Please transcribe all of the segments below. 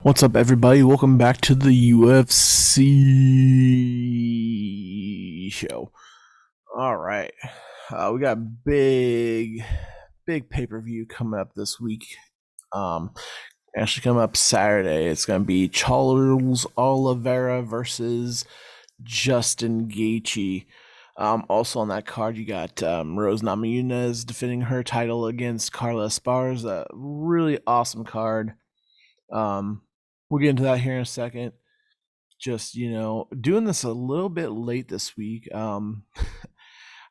What's up, everybody? Welcome back to the UFC show. All right, we got big pay per view coming up this week. Um, Actually, coming up Saturday, it's gonna be Charles Oliveira versus Justin Gaethje. Also on that card, you got Rose Namajunas defending her title against Carla Esparza. A really awesome card. Um, we'll get into that here in a second. Just doing this a little bit late this week. I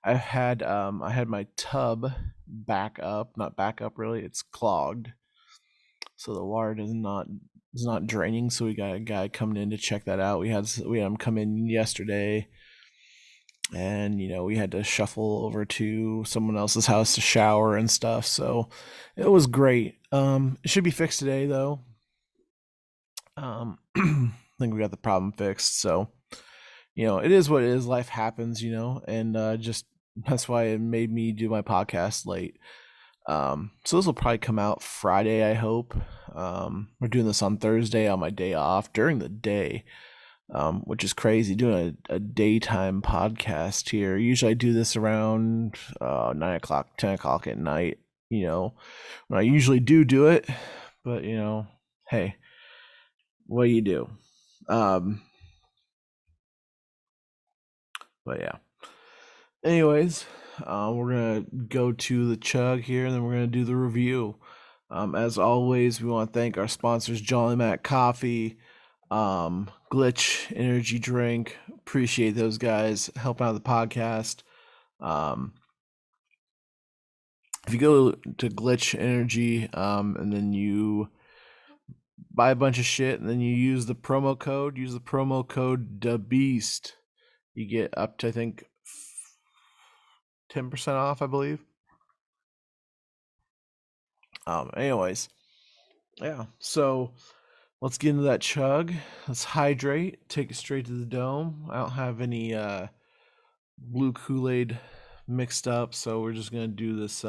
had my tub back up, not back up really. It's clogged, so the water is not draining. So we got a guy coming in to check that out. We had him come in yesterday, and we had to shuffle over to someone else's house to shower and stuff. So it was great. It should be fixed today though. I think we got the problem fixed. So, it is what it is. Life happens, and just that's why it made me do my podcast late. So this will probably come out Friday, I hope. We're doing this on Thursday on my day off during the day, which is crazy doing a daytime podcast here. Usually I do this around 9 o'clock, 10 o'clock at night, when I usually do it. But, hey, what do you do? Um, but yeah. Anyways, we're gonna go to the chug here, and then we're gonna do the review. As always, we want to thank our sponsors, Jolly Mac Coffee, Glitch Energy Drink. Appreciate those guys helping out the podcast. Um, if you go to Glitch Energy, and then you buy a bunch of shit, and then you use the promo code the Beast, you get up to, I think, 10% off, I believe. Anyways, yeah. So let's get into that chug. Let's hydrate. Take it straight to the dome. I don't have any blue Kool-Aid mixed up, so we're just gonna do this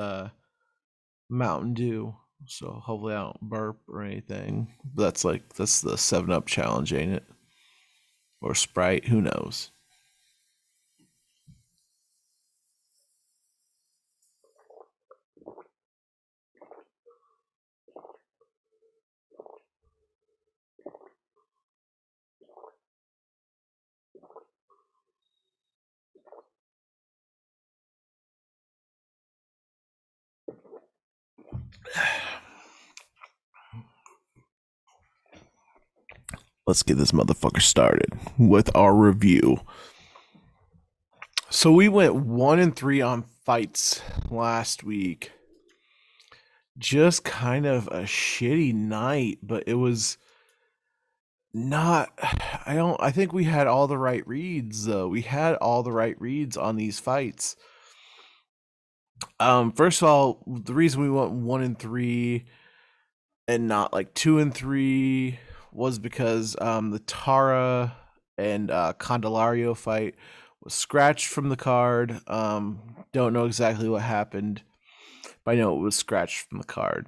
Mountain Dew. So hopefully I don't burp or anything. That's the 7-Up challenge, ain't it? Or Sprite, who knows? Let's get this motherfucker started with our review. So we went 1-3 on fights last week. Just kind of a shitty night, but it was not I think we had all the right reads though. We had all the right reads on these fights. First of all, the reason we went 1-3 and not like 2-3 was because the Tara and Candelario fight was scratched from the card. Don't know exactly what happened, but I know it was scratched from the card.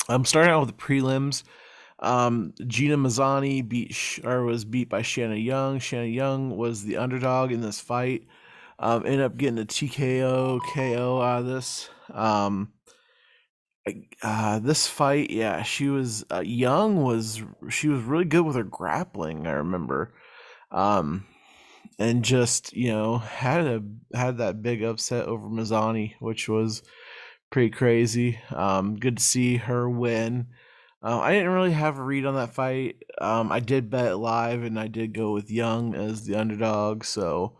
I'm starting out with the prelims. Gina Mazzani was beat by Shanna Young. Shanna Young was the underdog in this fight. Ended up getting a TKO KO out of this. This fight, yeah, she was Young was she was really good with her grappling. I remember, um, and just had that big upset over Mazzani, which was pretty crazy. Good to see her win. I didn't really have a read on that fight. I did bet it live, and I did go with Young as the underdog. So,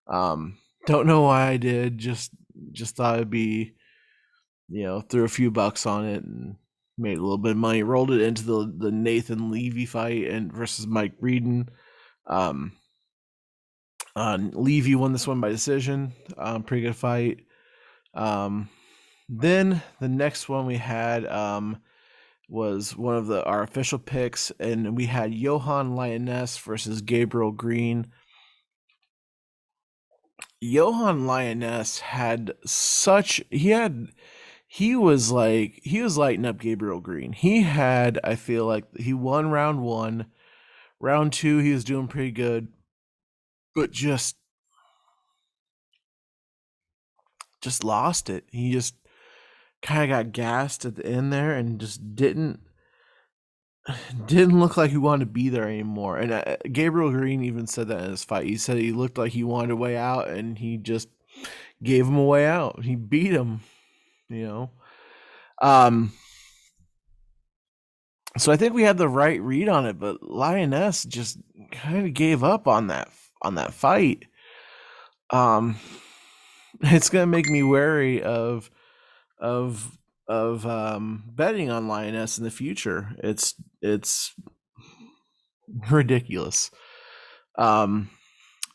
don't know why I did. Just thought it'd be, threw a few bucks on it and made a little bit of money. Rolled it into the Nathan Levy fight and versus Mike Reedon. Um, Levy won this one by decision. Pretty good fight. Then the next one we had was one of our official picks, and we had Johan Lioness versus Gabriel Green. Johan Lioness had he was lighting up Gabriel Green. He had, I feel like he won round one. Round two, he was doing pretty good, but just lost it. He just kind of got gassed at the end there and just didn't look like he wanted to be there anymore. And Gabriel Green even said that in his fight. He said he looked like he wanted a way out, and he just gave him a way out. He beat him, you know. Um, so I think we had the right read on it, but Lioness just kind of gave up on that fight. Um, it's gonna make me wary of betting on Lioness in the future. It's ridiculous. Um,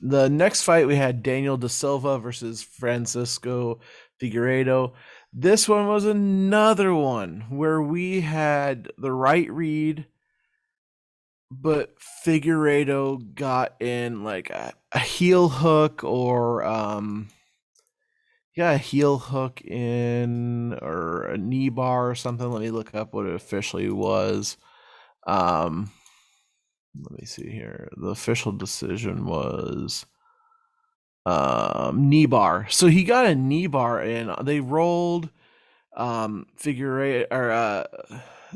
the next fight we had Daniel Da Silva versus Francisco Figueiredo. This one was another one where we had the right read, but Figueiredo got in like a heel hook or yeah, a heel hook in or a knee bar or something. Let me look up what it officially was. Um, let me see here. The official decision was knee bar. So he got a knee bar in. They rolled Figueiredo or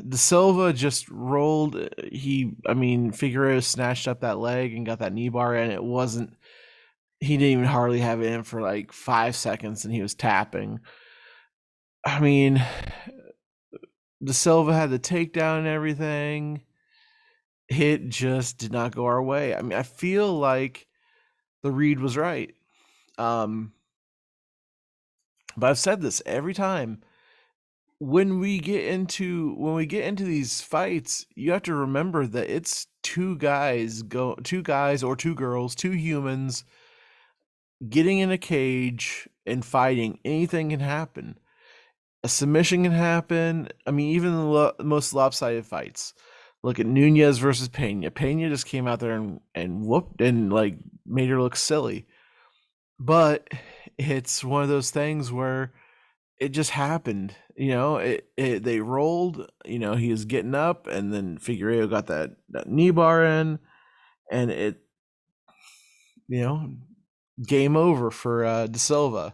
Da Silva just rolled. Figueiredo snatched up that leg and got that knee bar in. It wasn't. He didn't even hardly have it in for like 5 seconds, and he was tapping. I mean, Da Silva had the takedown and everything. It just did not go our way. I mean, I feel like the read was right. But I've said this every time. When we get into these fights, you have to remember that it's two guys or two girls, two humans getting in a cage and fighting. Anything can happen. A submission can happen. I mean, even the most lopsided fights. Look at Nunez versus Pena. Pena just came out there and whooped and like made her look silly. But it's one of those things where it just happened. They rolled. He was getting up, and then Figueiredo got that knee bar in, and it, you know, game over for Da Silva.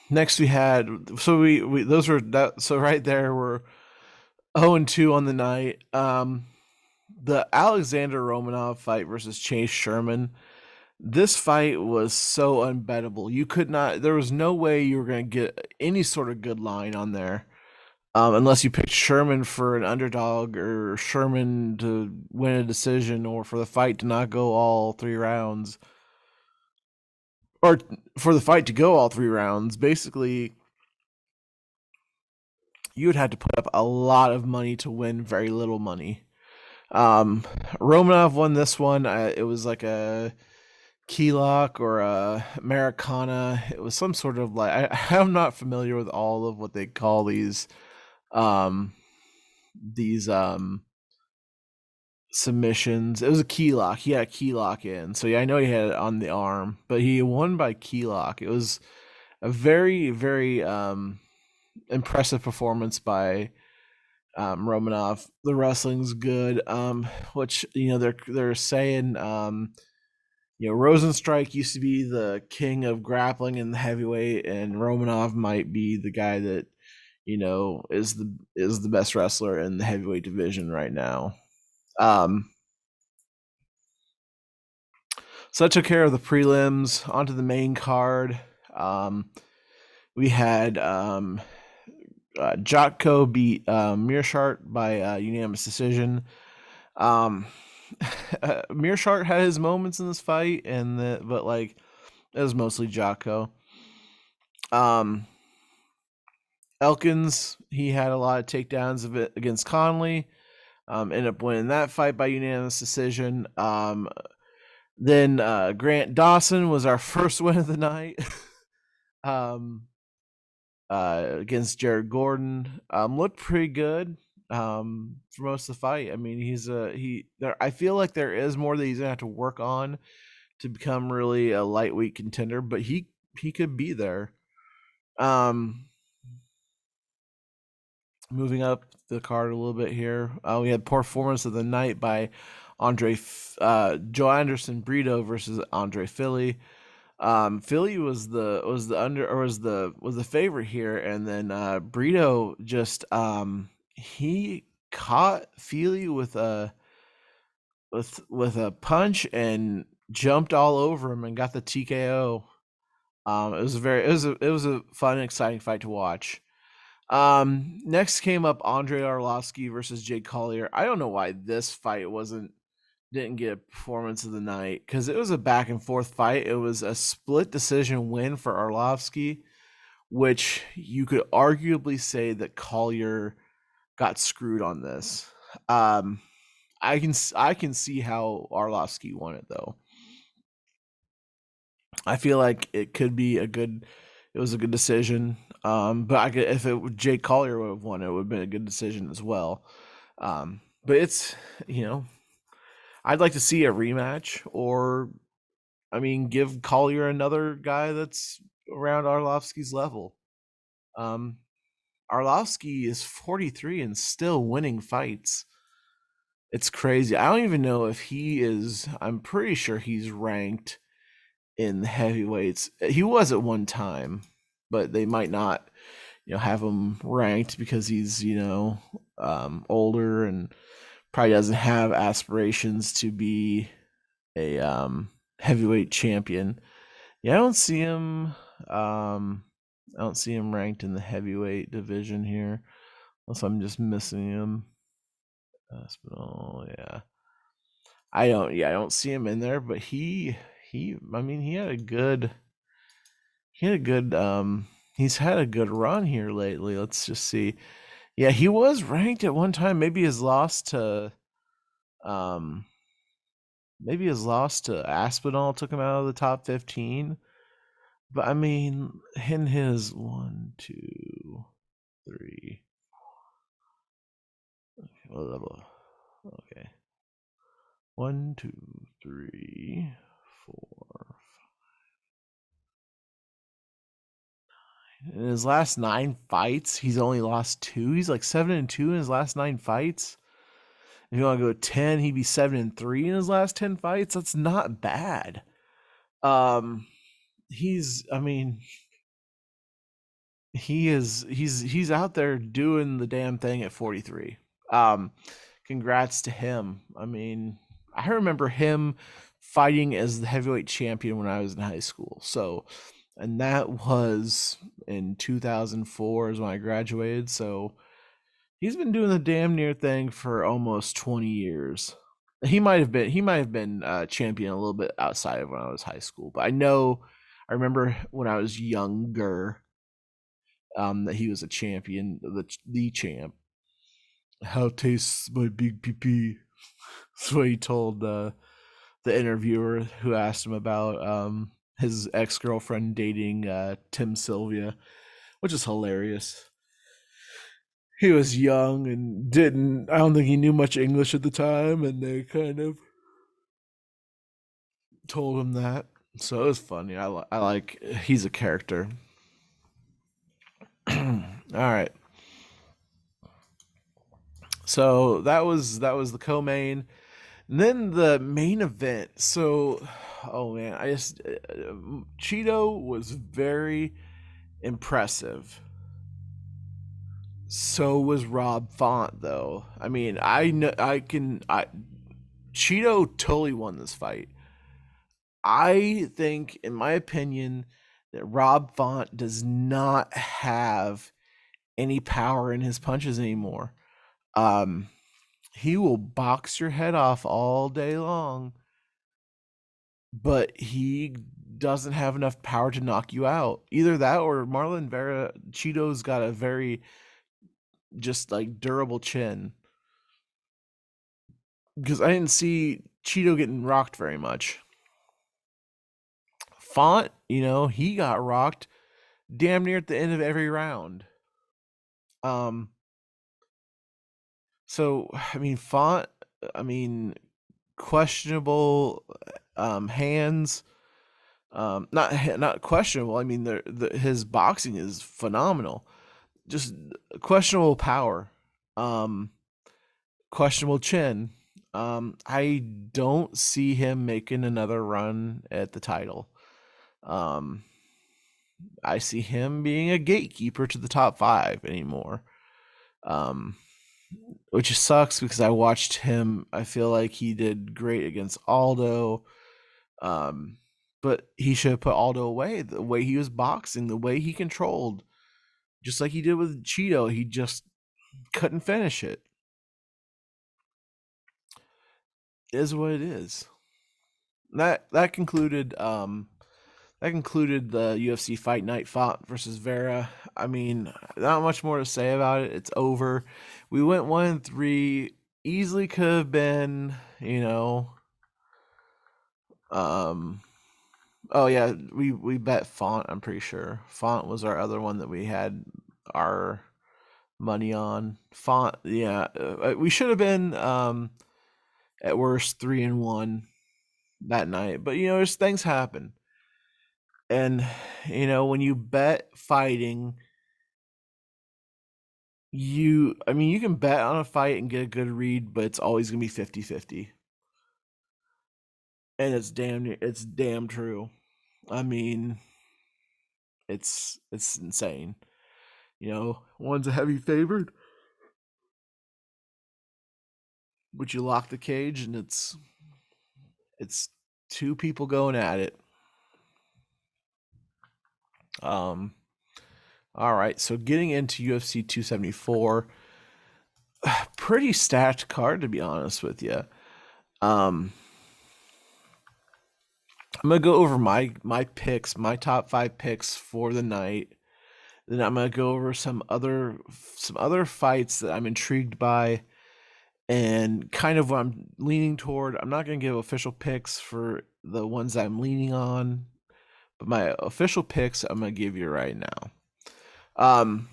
Next we had we those were that so right there we're 0-2 on the night. The Alexander Romanov fight versus Chase Sherman. This fight was so unbettable. You could not. There was no way you were going to get any sort of good line on there, unless you picked Sherman for an underdog or Sherman to win a decision or for the fight to not go all 3 rounds, or for the fight to go all 3 rounds. Basically, you would have to put up a lot of money to win very little money. Romanov won this one. It was like a key lock or a Americana. It was some sort of like I'm not familiar with all of what they call um these submissions. It was a key lock. He had a key lock in. So yeah, I know he had it on the arm, but he won by key lock. It was a very, very impressive performance by Romanov. The wrestling's good. Which they're saying Rosenstrike used to be the king of grappling in the heavyweight, and Romanov might be the guy that is the best wrestler in the heavyweight division right now. So I took care of the prelims. Onto the main card. We had Jotko beat Mearshart by unanimous decision. Mearshart had his moments in this fight, but like it was mostly Jotko. Elkins, he had a lot of takedowns of it against Conley. Ended up winning that fight by unanimous decision. Then Grant Dawson was our first win of the night. Against Jared Gordon. Looked pretty good for most of the fight. I mean, I feel like there is more that he's gonna have to work on to become really a lightweight contender, but he could be there. Um, moving up the card a little bit here, we had performance of the night by Joe Anderson Brito versus Andre Philly. Philly was the favorite here, and then Brito just he caught Feely with a punch and jumped all over him and got the TKO. It was a fun and exciting fight to watch. Next came up Andre Arlovsky versus Jake Collier. I don't know why this fight didn't get a performance of the night because it was a back and forth fight. It was a split decision win for Arlovsky, which you could arguably say that Collier got screwed on this. I can see how Arlovsky won it though. I feel like it was a good decision. But if Jake Collier would have won, it would have been a good decision as well. But it's, you know, I'd like to see a rematch, or I mean, give Collier another guy that's around Arlovsky's level. Um, Arlovsky is 43 and still winning fights. It's crazy. I don't even know if he is. I'm pretty sure he's ranked in the heavyweights. He was at one time, but they might not, have him ranked because he's, older and probably doesn't have aspirations to be a heavyweight champion. Yeah, I don't see him ranked in the heavyweight division here, unless I'm just missing him. Hospital, yeah. I don't see him in there, but I mean, he had a good, he's had a good run here lately. Let's just see. Yeah, he was ranked at one time. Um, maybe his loss to Aspinall took him out of the top 15. But I mean, in his 1, 2, 3. Okay. 1, 2, 3, 4. In his last 9 fights, he's only lost 2. He's like 7-2 in his last 9 fights. If you want to go 10, he'd be 7-3 in his last 10 fights. That's not bad. Um, I mean, he's out there doing the damn thing at 43. Congrats to him. I mean, I remember him fighting as the heavyweight champion when I was in high school. So, and that was in 2004 is when I graduated. So, he's been doing the damn near thing for almost 20 years. He might have been champion a little bit outside of when I was high school, but I remember when I was younger, that he was a champion, the champ. How tastes my big pee? That's what he told the interviewer who asked him about his ex girlfriend dating Tim Sylvia, which is hilarious. He was young and didn't. I don't think he knew much English at the time, and they kind of told him that. So it was funny. I like. He's a character. All right. So that was the co-main. And then the main event. So, oh man, Cheeto was very impressive. So was Rob Font, though. I mean, I know I Cheeto totally won this fight. I think, in my opinion, that Rob Font does not have any power in his punches anymore. Um, he will box your head off all day long, but he doesn't have enough power to knock you out. Either that or Marlon Vera. Cheeto's got a very just like durable chin, because I didn't see Cheeto getting rocked very much. Font, he got rocked damn near at the end of every round. Um, so I mean, Font, I mean, questionable hands. Not questionable. I mean, his boxing is phenomenal. Just questionable power, um, questionable chin. I don't see him making another run at the title. Um, I see him being a gatekeeper to the top five anymore. Um, which sucks because I watched him. I feel like he did great against Aldo. Um, but he should have put Aldo away. The way he was boxing, the way he controlled, just like he did with Cheeto, he just couldn't finish it. It is what it is. That concluded the UFC Fight Night Font versus Vera. I mean, not much more to say about it. It's over. We went 1-3. Easily could have been, um oh yeah, we bet Font, I'm pretty sure. Font was our other one that we had our money on. Font, yeah. We should have been at worst 3-1 that night. But just things happen. And when you bet fighting, you can bet on a fight and get a good read, but it's always going to be 50-50. And it's damn true. I mean, it's insane. One's a heavy favorite, but you lock the cage and it's two people going at it. Um all right, so getting into UFC 274, pretty stacked card to be honest with you. Um I'm gonna go over my picks, my top 5 picks for the night. Then I'm gonna go over some other fights that I'm intrigued by and kind of what I'm leaning toward. I'm not gonna give official picks for the ones I'm leaning on, but my official picks I'm gonna give you right now. Um,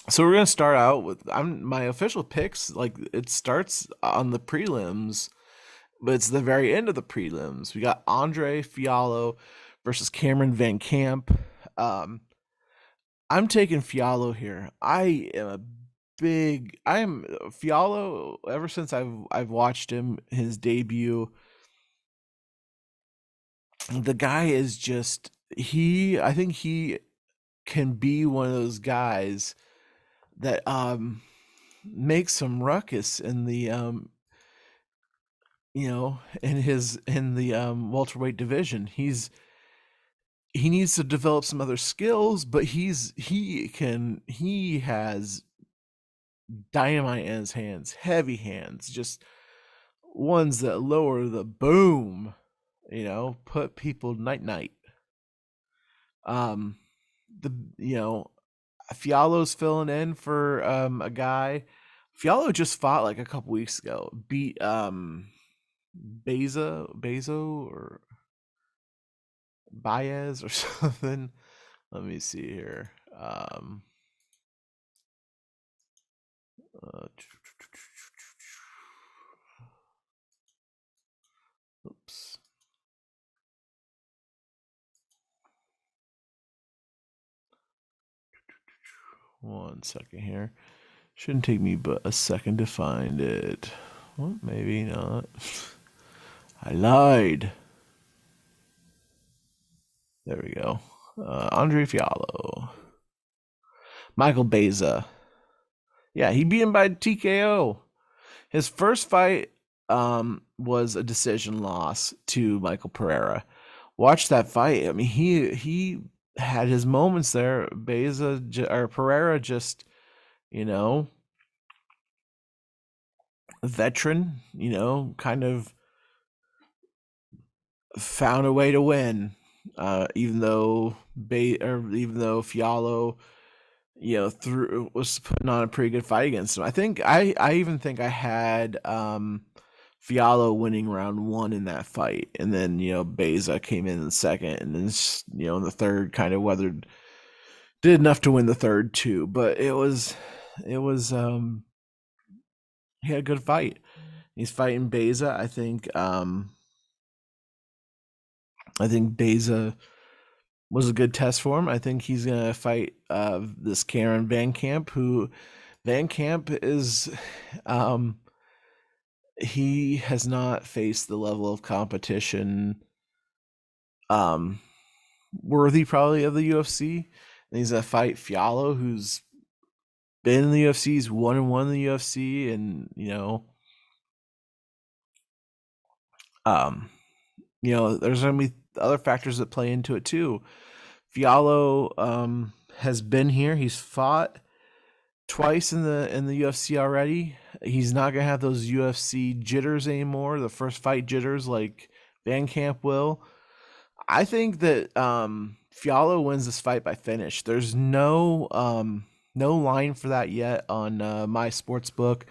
so we're gonna start out with my official picks. Like it starts on the prelims, but it's the very end of the prelims. We got Andre Fialho versus Cameron Van Camp. Um, I'm taking Fialho here. I am Fialho ever since I've watched him his debut. The guy is just I think he can be one of those guys that makes some ruckus in the in the welterweight division. He needs to develop some other skills, but he has dynamite in his hands, heavy hands, just ones that lower the boom, put people night night. Um the Fialho's filling in for a guy. Fialho just fought like a couple weeks ago. Beat Bezo or Baez or something. Let me see here. Uh, oops. One second here. Shouldn't take me but a second to find it. Well, maybe not. I lied. There we go. Andre Fialho. Michael Beza. Yeah, he beat him by TKO. His first fight was a decision loss to Michael Pereira. Watch that fight. I mean, he had his moments there. Beza or Pereira just, you know, a veteran, kind of found a way to win. Even though Fialho, was putting on a pretty good fight against him. I even think I had Fialho winning round 1 in that fight, and then Beza came in the second, and then in the third kind of did enough to win the third too. But it was he had a good fight. He's fighting Beza. I think I think Beza was a good test for him. I think he's gonna fight this Karen Van Camp, who Van Camp is um, he has not faced the level of competition um, worthy probably of the UFC. And he's gonna fight Fiallo, who's been in the UFC, he's 1-1 in the UFC, and um, there's gonna be other factors that play into it too. Fiallo has been here. He's fought twice in the UFC already. He's not gonna have those UFC jitters anymore, the first fight jitters like Van Camp will. I think that Fiallo wins this fight by finish. There's no line for that yet on my sports book,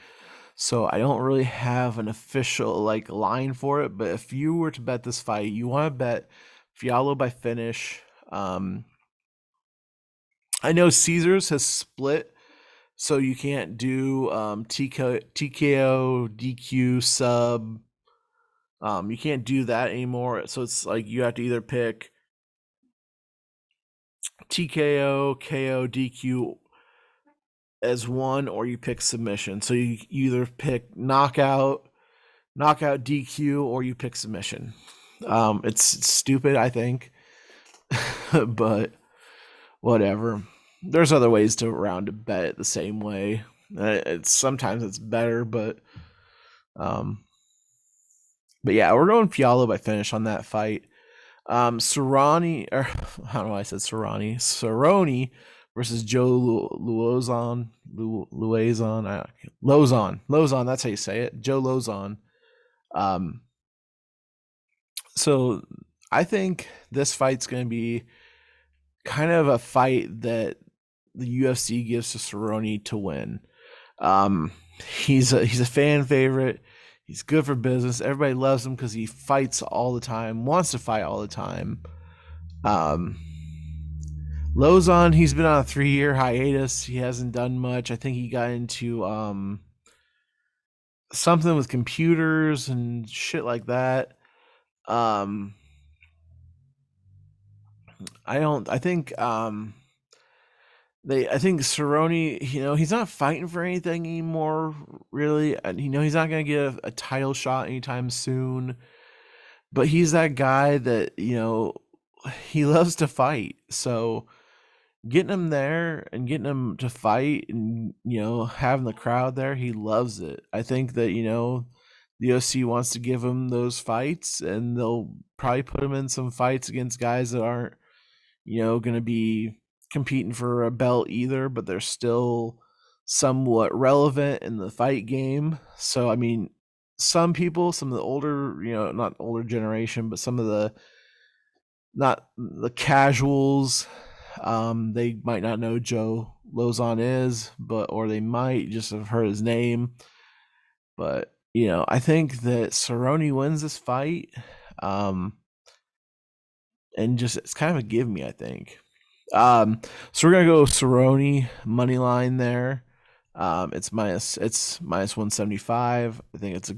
so I don't really have an official like line for it. But if you were to bet this fight, you want to bet Fiallo by finish. I know Caesars has split, so you can't do TKO, DQ, sub. You can't do that anymore. So it's like you have to either pick TKO, KO, DQ as one, or you pick submission. So you either pick knockout, DQ, or you pick submission. It's stupid, I think, but whatever. There's other ways to round a bet it the same way. Sometimes it's better, um, but yeah, we're going Fiallo by finish on that fight. Cerrone, or I don't know why I said Cerrone versus Joe Luozon. Lozon. That's how you say it. Joe Lozon. So I think this fight's going to be kind of a fight that the UFC gives to Cerrone to win. He's a fan favorite. He's good for business. Everybody loves him because he fights all the time, wants to fight all the time. Lozon, he's been on a 3-year hiatus. He hasn't done much. I think he got into something with computers and shit like that. I think Cerrone, he's not fighting for anything anymore, really. And he's not gonna get a title shot anytime soon. But he's that guy that, he loves to fight. So getting him there and getting him to fight and, having the crowd there, he loves it. I think that, the UFC wants to give him those fights, and they'll probably put him in some fights against guys that aren't, going to be competing for a belt either, but they're still somewhat relevant in the fight game. So, I mean, some people, some of the older, not older generation, but some of the not the casuals, they might not know Joe Lozon is, or they might just have heard his name. But I think that Cerrone wins this fight, and just it's kind of a give me. I think. So we're gonna go Cerrone money line there. It's minus 175. I think it's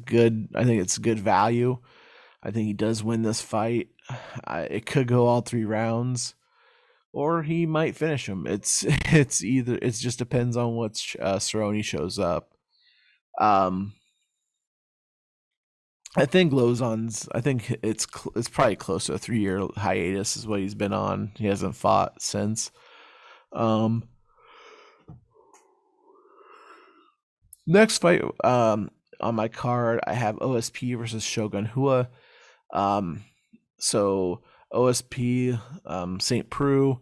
good value. I think he does win this fight. It could go all 3 rounds, or he might finish him. It just depends on what Cerrone shows up. I think it's probably close to a 3-year hiatus is what he's been on. He hasn't fought since. Next fight on my card, I have OSP versus Shogun Rua. So OSP St. Preux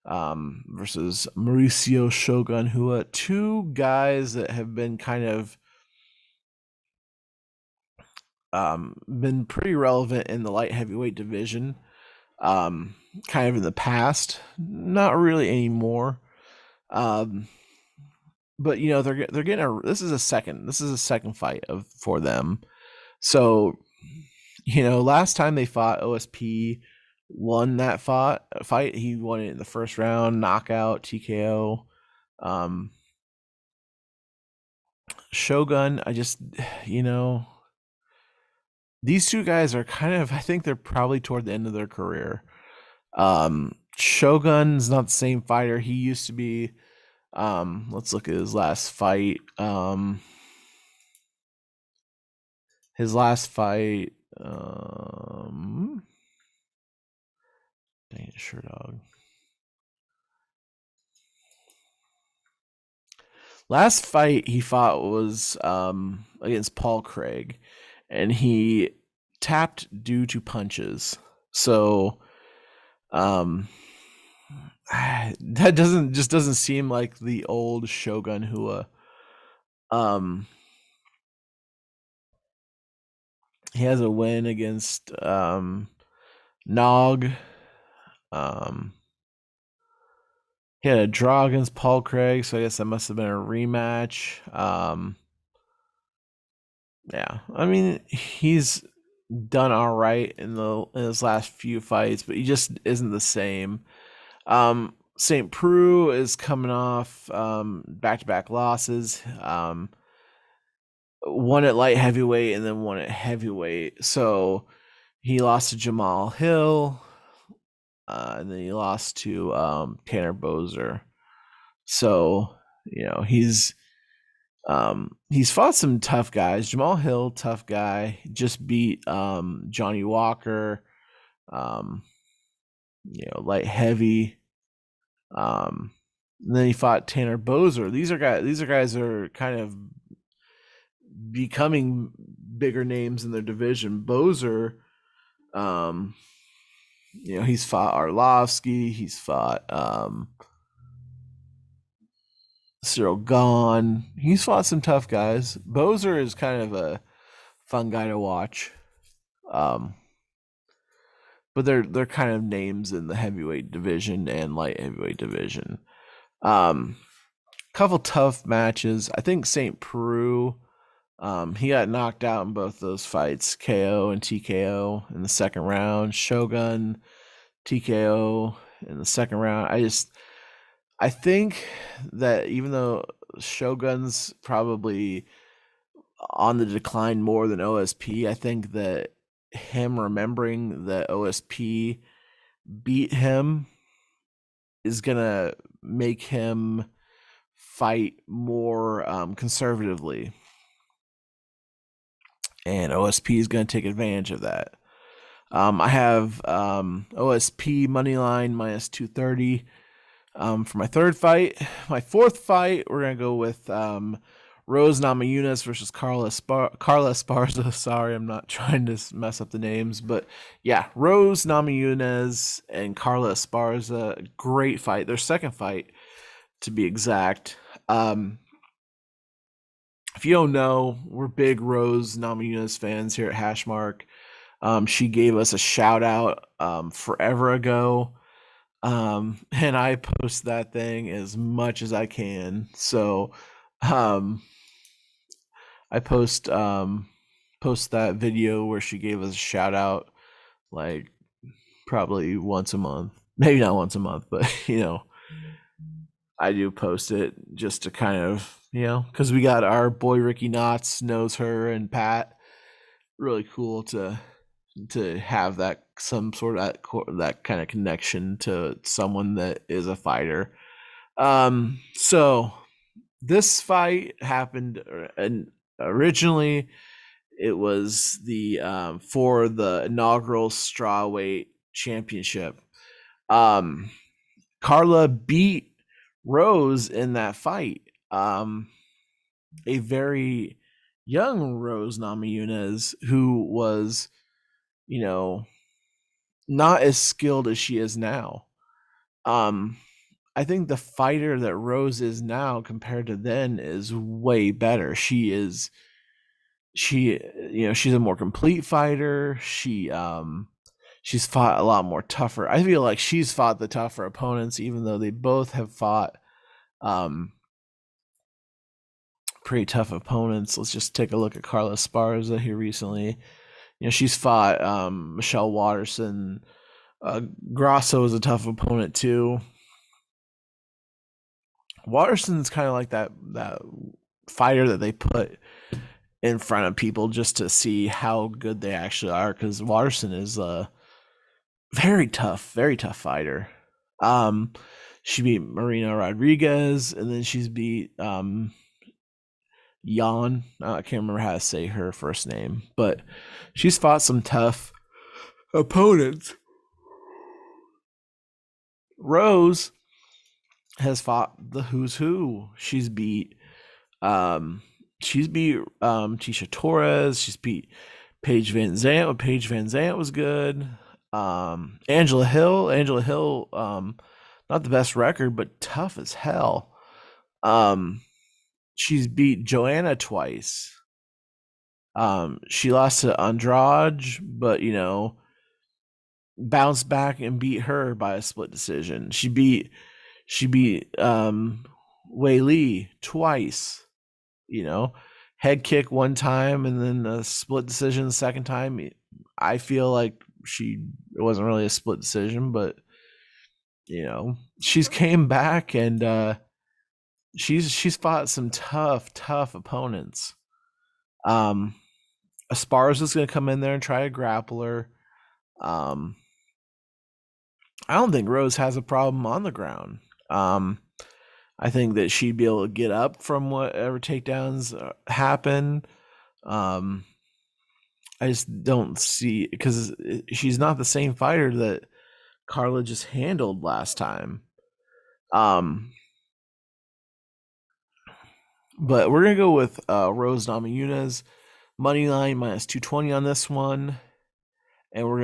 versus Mauricio Shogun Rua, two guys that have been kind of been pretty relevant in the light heavyweight division, kind of in the past, not really anymore. But they're getting this is a second fight for them. So last time they fought, OSP won that fight. He won it in the first round, knockout, TKO. Shogun, I just these two guys are kind of, I think they're probably toward the end of their career. Shogun's not the same fighter he used to be. Let's look at his last fight. His last fight, dang it, sure dog. Last fight he fought was against Paul Craig, and he tapped due to punches. So that doesn't seem like the old Shogun Hua. He has a win against Nog. He had a draw against Paul Craig, so I guess that must have been a rematch. Yeah, I mean he's done all right in his last few fights, but he just isn't the same. St. Preux is coming off back-to-back losses. One at light heavyweight and then one at heavyweight. So he lost to Jamal Hill, and then he lost to Tanner Boser. So he's fought some tough guys. Jamal Hill, tough guy, just beat Johnny Walker. Light heavy. And then he fought Tanner Boser. These are guys are kind of becoming bigger names in their division. Boser, he's fought Arlovsky, he's fought Cyril Gahn. He's fought some tough guys. Boser is kind of a fun guy to watch. But they're kind of names in the heavyweight division and light heavyweight division. Couple tough matches. I think St. Preux, he got knocked out in both those fights, KO and TKO in the second round. Shogun, TKO in the second round. I think that even though Shogun's probably on the decline more than OSP, I think that him remembering that OSP beat him is gonna make him fight more conservatively, and OSP is going to take advantage of that. I have OSP moneyline minus 230 for my third fight. My fourth fight, we're going to go with Rose Namajunas versus Carla Esparza. Sorry, I'm not trying to mess up the names, but yeah, Rose Namajunas and Carla Esparza, great fight. Their second fight, to be exact. If you don't know, we're big Rose Namajunas fans here at Hashmark. She gave us a shout out forever ago, and I post that thing as much as I can. So I post that video where she gave us a shout out like probably once a month. Maybe not once a month, but I do post it just to kind of, because we got our boy Ricky Knotts knows her and Pat. Really cool to have that some sort of that kind of connection to someone that is a fighter. So this fight happened, and originally it was the for the inaugural strawweight championship. Carla beat Rose in that fight. A very young Rose Namajunas who was, not as skilled as she is now. I think the fighter that Rose is now compared to then is way better. She's a more complete fighter. She's fought a lot more tougher. I feel like she's fought the tougher opponents, even though they both have fought pretty tough opponents. Let's just take a look at Carla Esparza here recently. She's fought Michelle Waterson. Grasso is a tough opponent too. Waterson's kind of like that fighter that they put in front of people just to see how good they actually are. Because Watterson is a very tough fighter. Um, she beat Marina Rodriguez, and then she's beat Jan. I can't remember how to say her first name, but she's fought some tough opponents. Rose has fought the who's who. Um she's beat Tisha Torres. She's beat Paige Van Zant when Paige Van Zant was good. Angela Hill. Not the best record, but tough as hell. Um, she's beat Joanna twice. She lost to Andrade, but bounced back and beat her by a split decision. She beat Wei Li twice. Head kick one time and then a split decision the second time. I feel like it wasn't really a split decision, but she's came back and she's fought some tough opponents. Esparza's gonna come in there and try to grapple her. I don't think Rose has a problem on the ground. I think that she'd be able to get up from whatever takedowns happen. I just don't see, because she's not the same fighter that Carla just handled last time. But we're gonna go with Rose Namajunas money line minus 220 on this one, and we're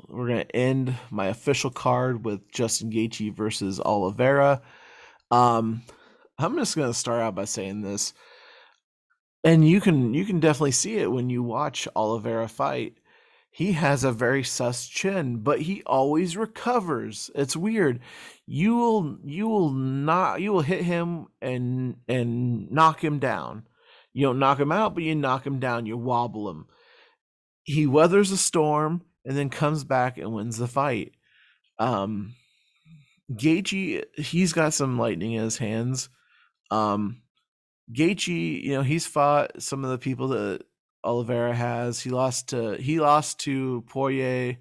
gonna end my official card with Justin Gaethje versus Oliveira. I'm just gonna start out by saying this, and you can definitely see it when you watch Oliveira fight. He has a very sus chin, but he always recovers. It's weird. You will hit him and knock him down. You don't knock him out, but you knock him down. You wobble him. He weathers the storm and then comes back and wins the fight. Gaethje, he's got some lightning in his hands. Gaethje, he's fought some of the people that Oliveira has. He lost to Poirier.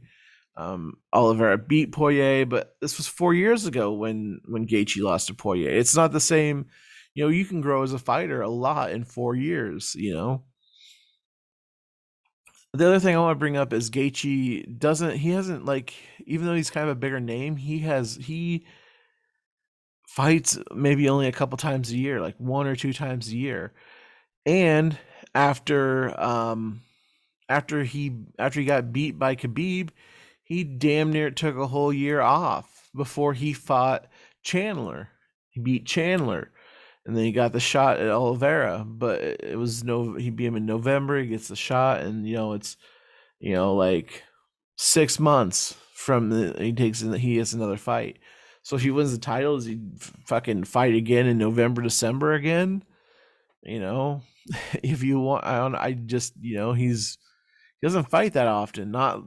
Oliveira beat Poirier, but this was 4 years ago when Gaethje lost to Poirier. It's not the same. You can grow as a fighter a lot in 4 years. The other thing I want to bring up is Gaethje hasn't, like, even though he's kind of a bigger name, he fights maybe only a couple times a year, like 1 or 2 times a year. And after he got beat by Khabib, he damn near took a whole year off before he fought Chandler. He beat Chandler, and then he got the shot at Oliveira. But he beat him in November. He gets the shot, and it's like 6 months from he has another fight. So if he wins the title, does he fucking fight again in November, December again? If you want, I just he doesn't fight that often. Not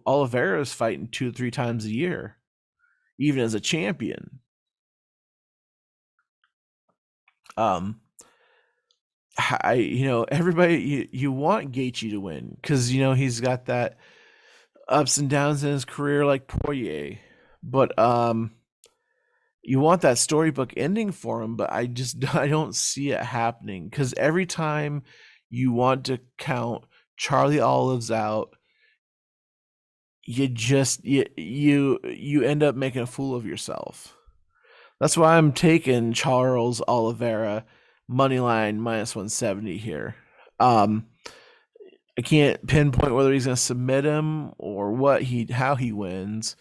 Oliveira's fighting 2 or 3 times a year, even as a champion. Everybody, you want Gaethje to win because he's got that ups and downs in his career like Poirier, but you want that storybook ending for him, but I don't see it happening because every time you want to count Charlie Olives out, you end up making a fool of yourself. That's why I'm taking Charles Oliveira money line minus 170 here. I can't pinpoint whether he's going to submit him or how he wins,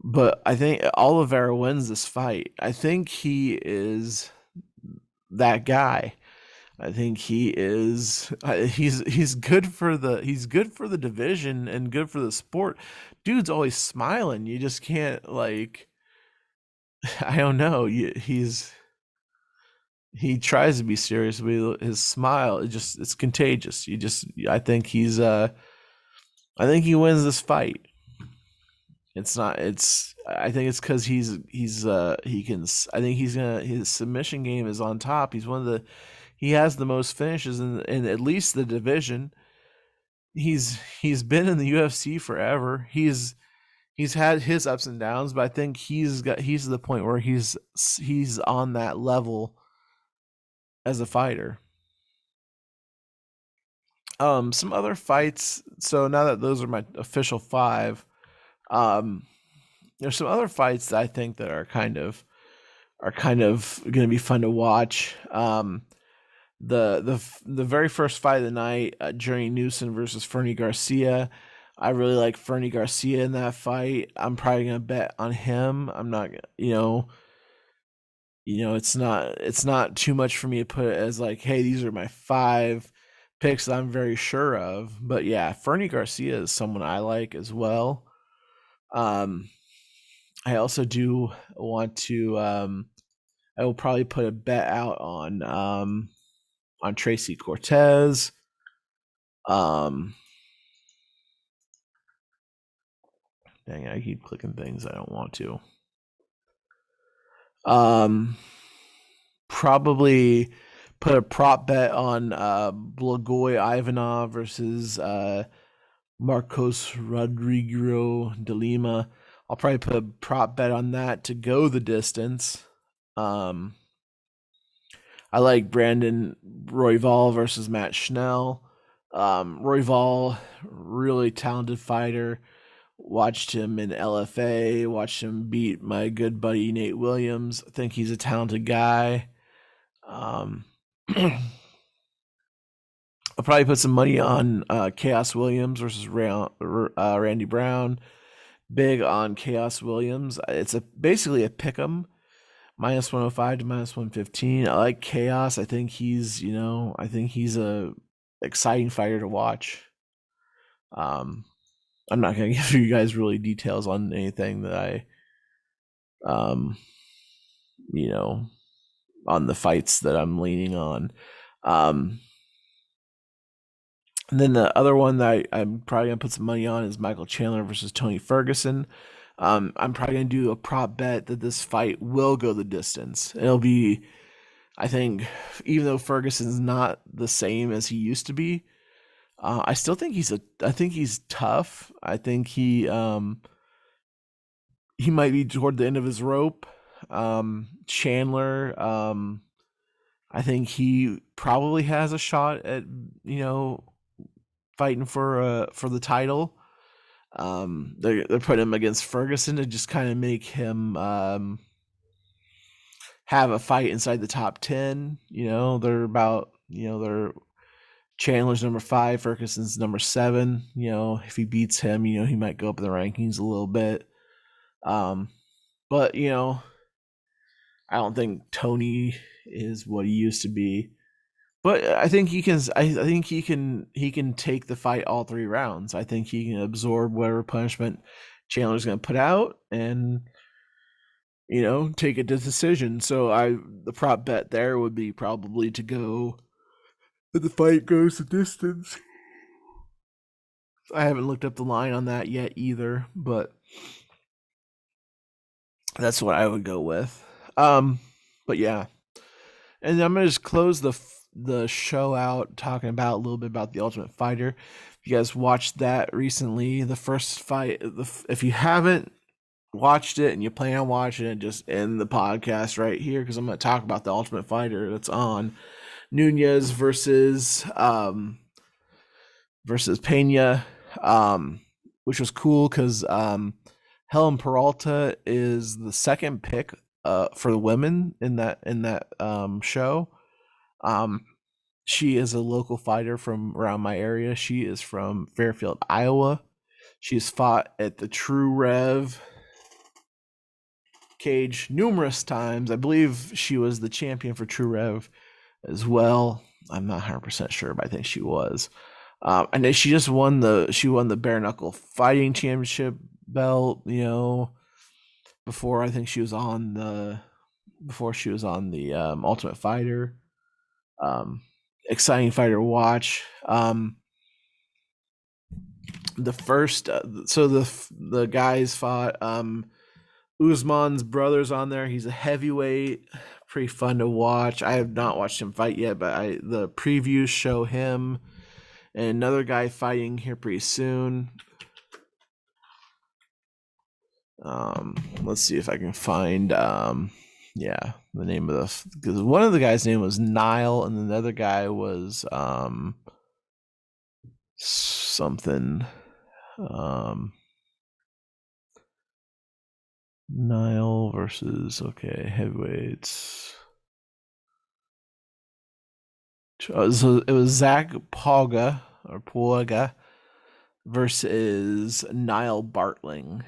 but I think Oliveira wins this fight. I think he is that guy. I think he is. He's good for the division and good for the sport. Dude's always smiling. You just can't, like. I don't know. He tries to be serious, but his smile it's contagious. I think he wins this fight. It's not. I think it's because he can. I think his submission game is on top. he has the most finishes in at least the division. He's been in the UFC forever. He's had his ups and downs, but I think he's to the point where he's on that level as a fighter. Some other fights. So now that those are my official 5, there's some other fights that I think that are kind of going to be fun to watch. The very first fight of the night, Journey Newson versus Fernie Garcia. I really like Fernie Garcia in that fight. I'm probably gonna bet on him. I'm not, it's not too much for me to put it as like, hey, these are my 5 picks that I'm very sure of. But yeah, Fernie Garcia is someone I like as well. I also do want to. I will probably put a bet out on Tracy Cortez. Dang, I keep clicking things I don't want to. Probably put a prop bet on Blagoy Ivanov versus Marcos Rodrigo de Lima. I'll probably put a prop bet on that to go the distance. I like Brandon Royval versus Matt Schnell. Royval, really talented fighter. Watched him in LFA, watched him beat my good buddy Nate Williams. I think he's a talented guy. I'll probably put some money on Chaos Williams versus Randy Brown. Big on Chaos Williams. It's basically a pick 'em, -105 to -115. I like Chaos. I think he's a exciting fighter to watch. I'm not gonna give you guys really details on anything that I, on the fights that I'm leaning on. And then the other one that I'm probably gonna put some money on is Michael Chandler versus Tony Ferguson. I'm probably gonna do a prop bet that this fight will go the distance. It'll be, I think, even though Ferguson's not the same as he used to be, I still think I think he's tough. I think he might be toward the end of his rope. Chandler, I think he probably has a shot at fighting for the title. They're putting him against Ferguson to just kind of make him have a fight inside the top 10. They're Chandler's number 5, Ferguson's number 7. If he beats him, he might go up in the rankings a little bit. But I don't think Tony is what he used to be. But I think he can. I think he can take the fight all 3 rounds. I think he can absorb whatever punishment Chandler's going to put out, and take it to decision. So the prop bet there would be probably to go that the fight goes the distance. I haven't looked up the line on that yet either, but that's what I would go with. But yeah, and I'm gonna just close the show out talking about a little bit about The Ultimate Fighter. If you guys watched that recently, the first fight, if you haven't watched it and you plan on watching it, just end the podcast right here because I'm going to talk about The Ultimate Fighter that's on. Nunez versus Pena, which was cool because Helen Peralta is the second pick for the women in that show. She is a local fighter from around my area. She is from Fairfield, Iowa. She's fought at the True Rev cage numerous times. I believe she was the champion for True Rev as well. I'm not 100% sure, but I think she was. And then she just won the bare knuckle fighting championship belt, before I think she was on the Ultimate Fighter. Exciting fighter to watch. The first so the guys fought Usman's brother's on there. He's a heavyweight, pretty fun to watch. I have not watched him fight yet, but the previews show him and another guy fighting here pretty soon. Let's see if I can find yeah, the name of the, because one of the guys' name was Nile and the other guy was something Nile versus, okay, heavyweights. So it was Zach Pauga versus Niall Bartling.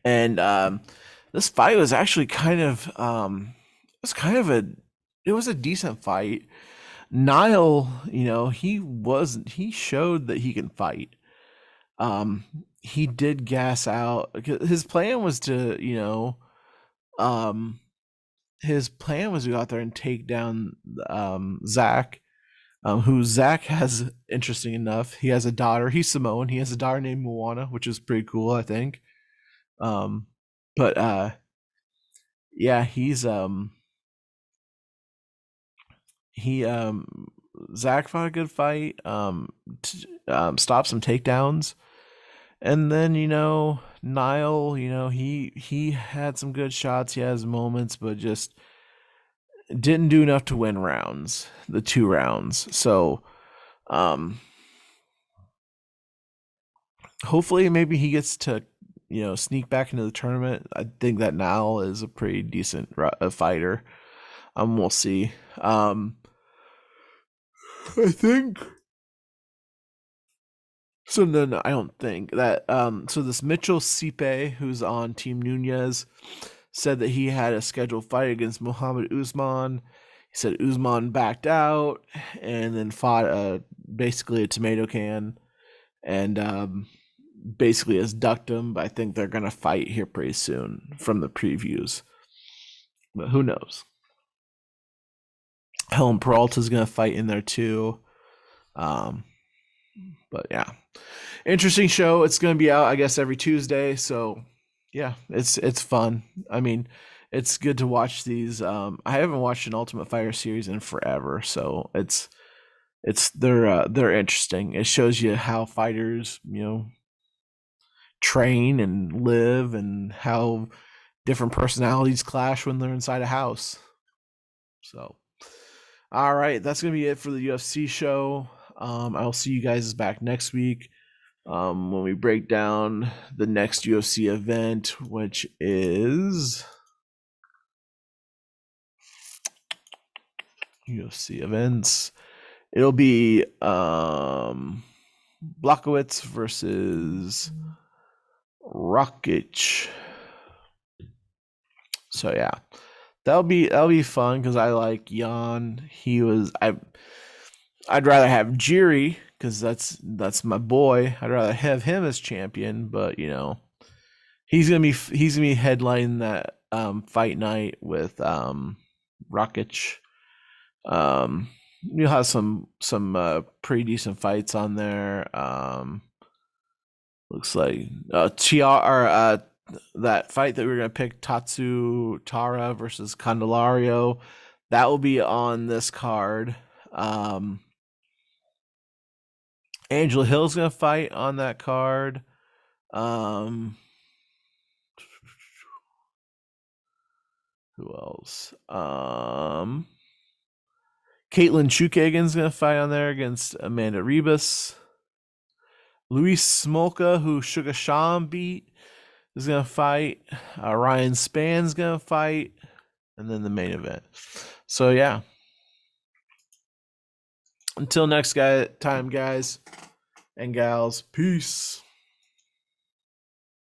And this fight was actually kind of it was a decent fight. Niall, he showed that he can fight. He did gas out. His plan was to, his plan was to go out there and take down Zach. Who Zach has, interesting enough, he has a daughter. He's Samoan. He has a daughter named Moana, which is pretty cool, I think. But yeah, Zach fought a good fight. Stopped some takedowns, and then Niall, he had some good shots. He has moments, but just didn't do enough to win rounds, the 2 rounds. So, hopefully maybe he gets to, sneak back into the tournament. I think that Niall is a pretty decent fighter. We'll see. I think so. No, I don't think that. So this Mitchell Sipe, who's on Team Nunez, said that he had a scheduled fight against Muhammad Usman. He said Usman backed out and then fought basically a tomato can, and basically has ducked him. But I think they're gonna fight here pretty soon from the previews. But who knows? Helen Peralta's gonna fight in there too. But yeah, interesting show. It's gonna be out, I guess, every Tuesday. So yeah, it's fun. I mean, it's good to watch these. I haven't watched an Ultimate Fighter series in forever, so they're interesting. It shows you how fighters, train and live, and how different personalities clash when they're inside a house. So, all right, that's gonna be it for the UFC show. I'll see you guys back next week when we break down the next UFC event, which is UFC events. It'll be Blachowicz versus Rakic. So yeah, that'll be fun because I like Jan. I'd rather have Jiri because that's my boy. I'd rather have him as champion, but he's gonna be headlining that fight night with Rakic. You'll have some pretty decent fights on there. Looks like that fight that we were gonna pick, Tatsu Tara versus Candelario, that will be on this card. Angela Hill's gonna fight on that card. Who else? Caitlin Chukagan's gonna fight on there against Amanda Ribas. Luis Smolka, who Sugar Sean beat, is gonna fight. Ryan Span's gonna fight, and then the main event. So yeah. Until next time, guys and gals, peace.